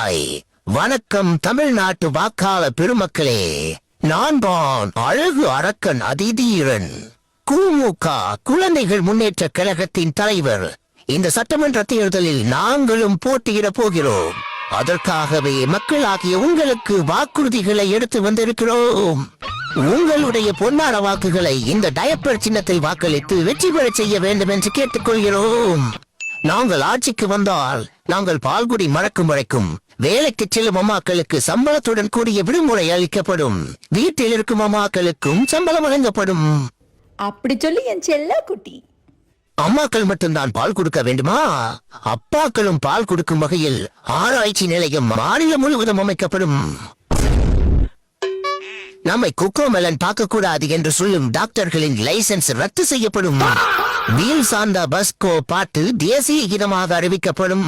Hi வணக்கம் தமிழ்நாட்டு வாக்காளர் பெருமக்களே. நான் தான் அழகு அரக்கன் அதிதீரன், குமுக குழந்தைகள் முன்னேற்ற கழகத்தின் தலைவர். இந்த சட்டமன்ற தேர்தலில் நாங்களும் போட்டியிட போகிறோம். அதற்காகவே மக்களாகிய உங்களுக்கு வாக்குறுதிகளை எடுத்து வந்திருக்கிறோம். உங்களுடைய பொன்னார வாக்குகளை இந்த டயப்பர் சின்னத்தை வாக்களித்து வெற்றி பெற செய்ய வேண்டும் என்று கேட்டுக்கொள்கிறோம். நாங்கள் ஆட்சிக்கு வந்தால் நாங்கள் பால்குடி மறக்கும் வரைக்கும் வேலைக்கு செல்லும் அம்மாக்களுக்கு சம்பளத்துடன் கூடிய விடுமுறை அளிக்கப்படும். வீட்டில் இருக்கும் அம்மாக்களுக்கும் சம்பளம் வழங்கப்படும். அப்படி சொல்லி என் செல்ல குட்டி. அம்மாக்கள் மட்டும்தான் பால் கொடுக்க வேண்டுமா? அப்பாக்களும் பால் கொடுக்கும் வகையில் ஆராய்ச்சி நிலையம் மாநிலம் முழுவதும் அமைக்கப்படும். நம்மை குக்கோமெலன் பார்க்க கூடாது என்று சொல்லும் டாக்டர்களின் லைசன்ஸ் ரத்து செய்யப்படும். வீல் சார்ந்த பஸ்கோ பாட்டு தேசிய கீதமாக அறிவிக்கப்படும்.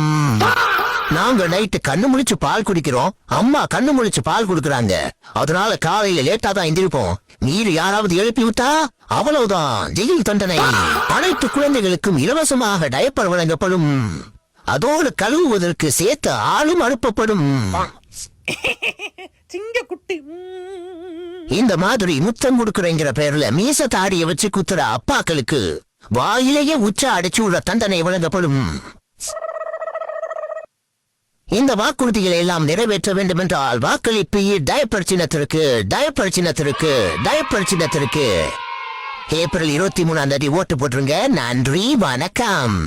நாங்க நைட்டு கண்ணு முழிச்சு பால் குடிக்கிறோம், அம்மா கண்ணு முழிச்சு பால் குடுக்கறாங்க. அதனால காலையில லேட்டா தான் எந்திரிப்போம். நீர் யாராவது எழுப்பி விட்டா அவ்வளவுதான் ஜெயில் தண்டனை. அனைத்து குழந்தைகளுக்கும் இலவசமாக டயப்பர் வழங்கப்படும். அதோடு கழுவுவதற்கு சேர்த்து ஆளும் அனுப்பப்படும். இந்த மாதிரி முத்தம் கொடுக்குறேங்கிற பேர்ல மீச தாடிய வச்சு குத்துற அப்பாக்களுக்கு வாயிலேயே உச்ச அடிச்சு உள்ள தண்டனை வழங்கப்படும். இந்த வாக்குறுதிகளை எல்லாம் நிறைவேற்ற வேண்டும் என்றால் வாக்களிப்பு டயப்பர் சின்னத்திற்கு ஏப்ரல் 23 ஓட்டு போட்டுருங்க. நன்றி, வணக்கம்.